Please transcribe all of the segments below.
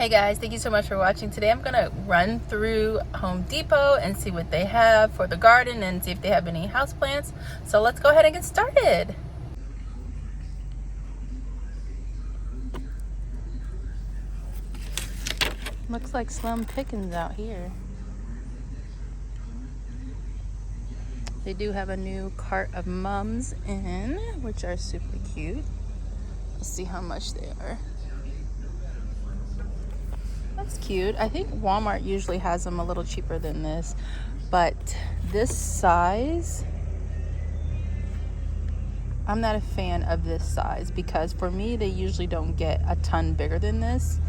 Hey guys, thank you so much for watching. Today I'm gonna run through Home Depot and see what they have for the garden and see if they have any houseplants. So let's go ahead and get started. Looks like slim pickings out here. They do have a new cart of mums in, which are super cute. Let's see how much they are. That's cute. I think Walmart usually has them a little cheaper than this, but this size, I'm not a fan of this size because for me, they usually don't get a ton bigger than this.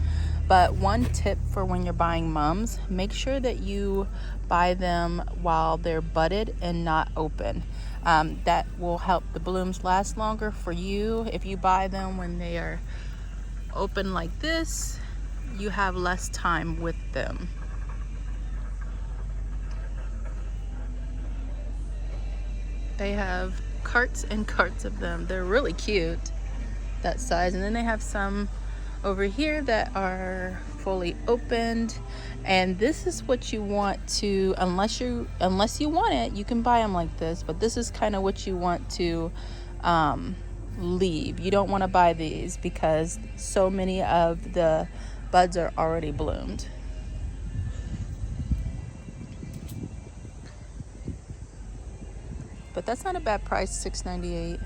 But one tip for when you're buying mums, make sure that you buy them while they're budded and not open. That will help the blooms last longer for you. If you buy them when they are open like this, you have less time with them. They have carts and carts of them. They're really cute, that size. And then they have some over here that are fully opened, and this is what you want to, unless you want it, you can buy them like this, but this is kind of what you want to leave. You don't want to buy these because so many of the buds are already bloomed. But that's not a bad price, $6.98.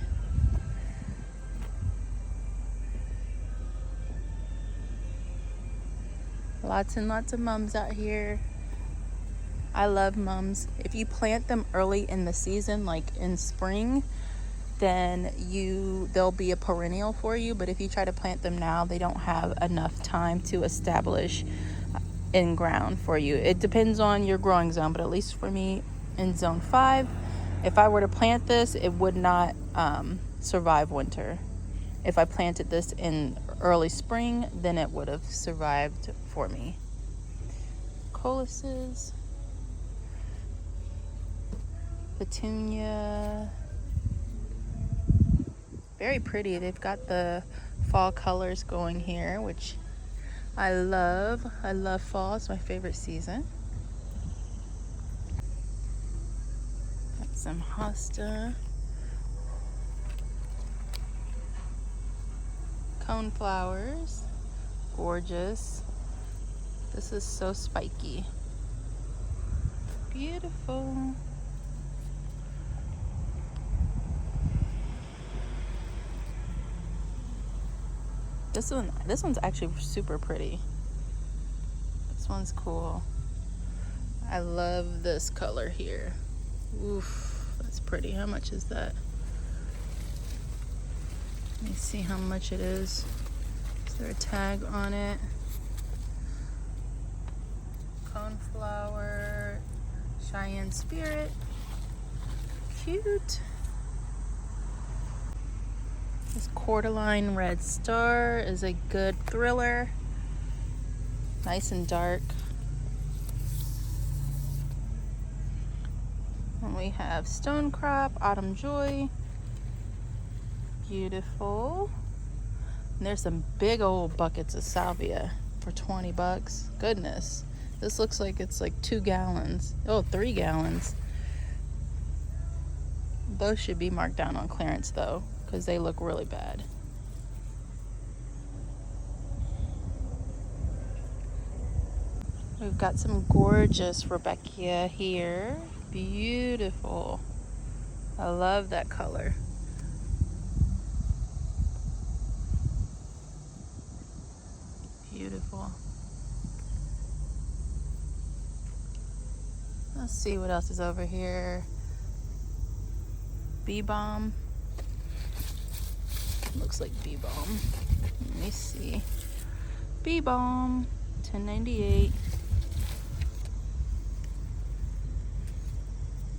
Lots and lots of mums out here. I love mums. If you plant them early in the season, like in spring, then they'll be a perennial for you. But if you try to plant them now, they don't have enough time to establish in ground for you. It depends on your growing zone, but at least for me in zone 5, if I were to plant this, it would not survive winter. If I planted this in early spring, then it would have survived for me. Colices, petunia, very pretty. They've got the fall colors going here, which I love. I love fall. It's my favorite season. Got some hosta. Coneflowers. Gorgeous. This is so spiky. Beautiful. This one's actually super pretty. This one's cool. I love this color here. Oof, that's pretty. How much is that? Let me see how much it is. Is there a tag on it? Coneflower, Cheyenne Spirit. Cute. This Cordyline Red Star is a good thriller. Nice and dark. And we have Stonecrop, Autumn Joy. Beautiful. And there's some big old buckets of salvia for 20 bucks. Goodness. This looks like it's like 2 gallons. Oh, 3 gallons. Those should be marked down on clearance though, because they look really bad. We've got some gorgeous Rebecca here. Beautiful. I love that color. Beautiful. Let's see what else is over here. Balm. Looks like Balm. Let me see. Balm, $10.98.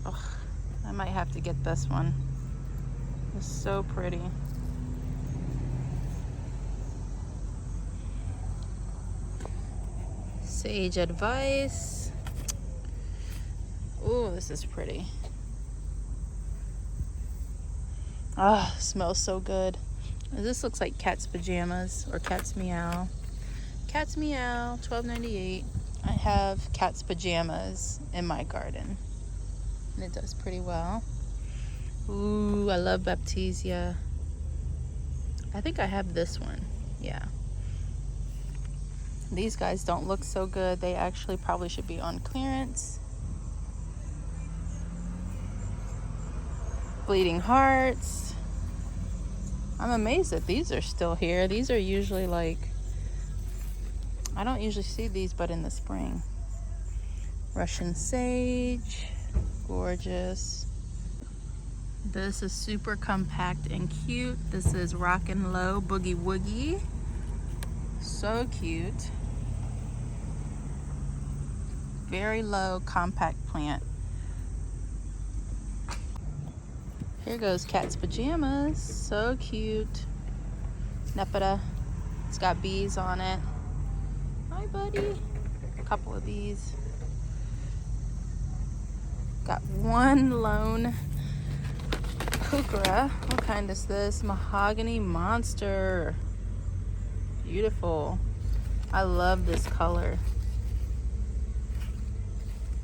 Oh, I might have to get this one. It's so pretty. Sage Advice. Oh, this is pretty. Smells so good. This looks like cat's pajamas or cat's meow. Cat's meow, $12.98. I have cat's pajamas in my garden, and it does pretty well. Ooh, I love Baptisia. I think I have this one. Yeah. These guys don't look so good. They actually probably should be on clearance. Bleeding hearts. I'm amazed that these are still here. These are usually like, I don't usually see these but in the spring. Russian sage. Gorgeous. This is super compact and cute. This is Rockin' Low Boogie Woogie. So cute. Very low, compact plant. Here goes cat's pajamas. So cute. Nepeta. It's got bees on it. Hi, buddy. A couple of bees. Got one lone Heuchera. What kind is this? Mahogany Monster. Beautiful. I love this color.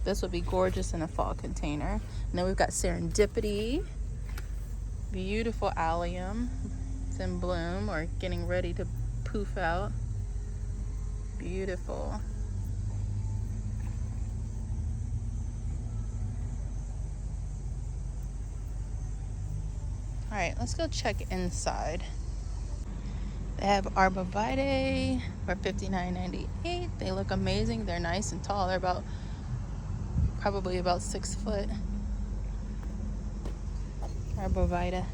This would be gorgeous in a fall container. And then we've got Serendipity. Beautiful allium. It's in bloom or getting ready to poof out. Beautiful. All right, let's go check inside. They have Arborvitae for $59.98. They look amazing. They're nice and tall. They're probably about 6 foot. Arborvitae.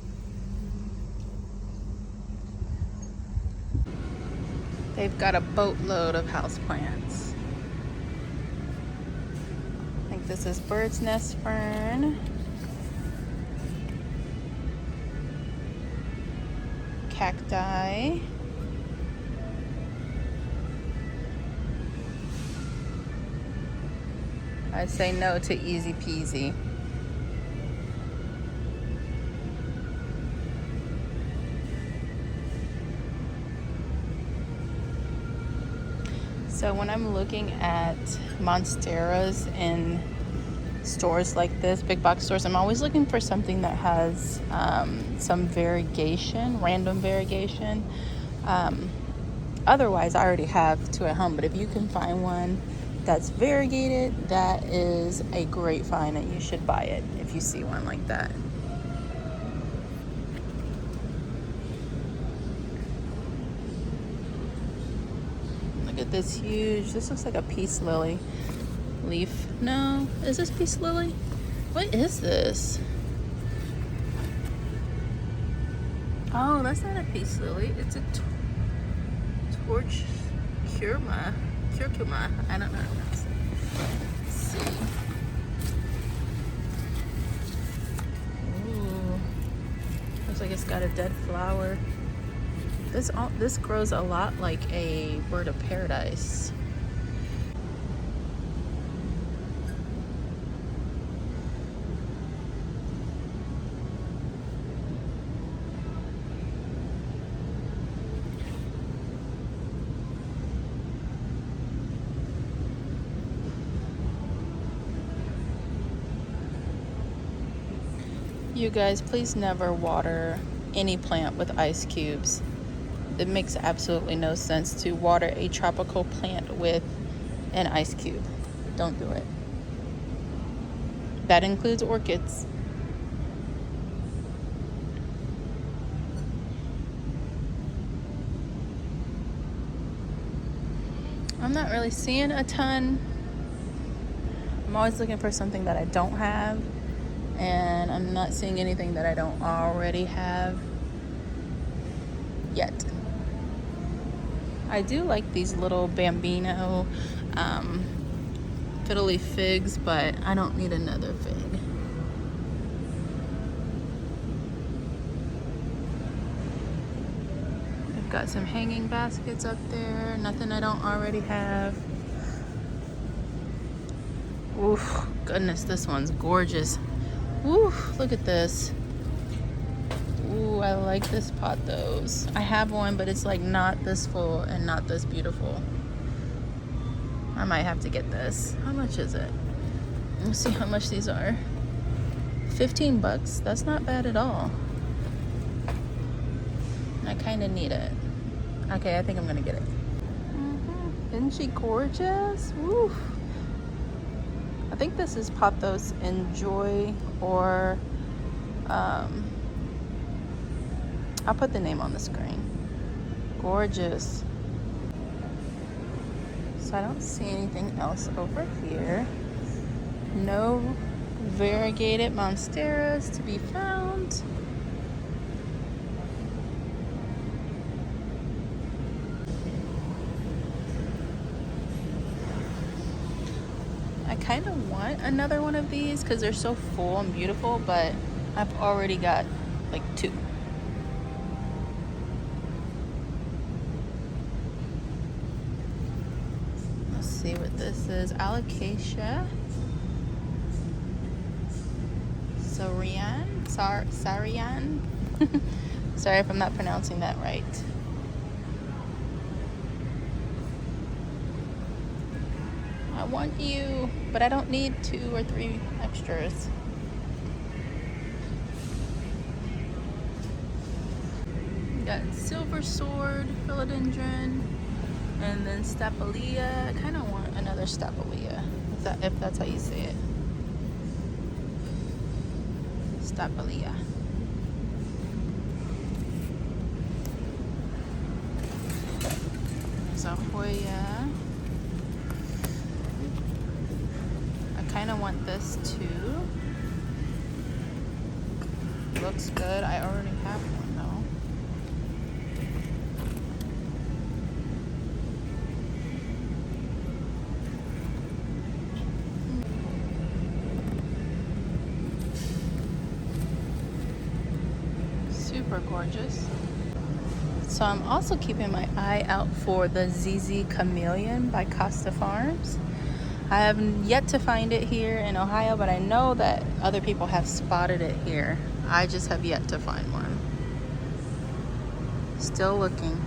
They've got a boatload of houseplants. I think this is bird's nest fern. Cacti. I say no to easy peasy. So when I'm looking at monsteras in stores like this, big box stores, I'm always looking for something that has some variegation, random variegation. Otherwise, I already have two at home, but if you can find one that's variegated, that is a great find, and you should buy it if you see one like that. Look at this huge, this looks like a peace lily leaf. No, is this peace lily? What is this? Oh, that's not a peace lily. It's a torch curcuma. I don't know. Let's see. Ooh, looks like it's got a dead flower. This grows a lot like a bird of paradise. You guys, please never water any plant with ice cubes. It makes absolutely no sense to water a tropical plant with an ice cube. Don't do it. That includes orchids. I'm not really seeing a ton. I'm always looking for something that I don't have. And I'm not seeing anything that I don't already have yet. I do like these little bambino fiddle leaf figs, but I don't need another fig. I've got some hanging baskets up there, nothing I don't already have. Oof, goodness, this one's gorgeous. Ooh, look at this. Ooh, I like this pot those. I have one, but it's like not this full and not this beautiful. I might have to get this. How much is it? Let's see how much these are. 15 bucks. That's not bad at all. I kind of need it. Okay, I think I'm gonna get it. Isn't she gorgeous? Woo. I think this is Pathos Enjoy, or I'll put the name on the screen. Gorgeous. So I don't see anything else over here. No variegated monsteras to be found. I kind of want another one of these because they're so full and beautiful, but I've already got like 2. Let's see what this is. Alocasia. Ciearra. Sorry if I'm not pronouncing that right. I want you, but I don't need 2 or 3 extras. We got Silver Sword, Philodendron, and then Stapelia. I kind of want another Stapelia, if that's how you say it. Stapelia. There's a Hoya. I kind of want this too. Looks good. I already have one though. Super gorgeous. So I'm also keeping my eye out for the ZZ Chameleon by Costa Farms. I have yet to find it here in Ohio, but I know that other people have spotted it here. I just have yet to find one. Still looking.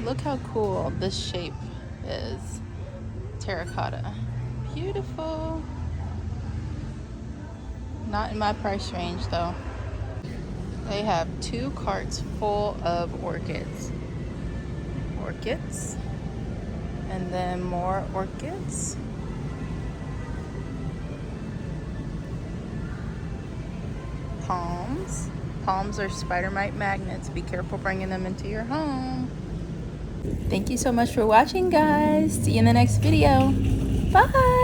Look how cool this shape is. Terracotta. Beautiful. Not in my price range though. They have 2 carts full of orchids. Orchids. And then more orchids. Palms. Palms are spider mite magnets. Be careful bringing them into your home. Thank you so much for watching, guys. See you in the next video. Bye.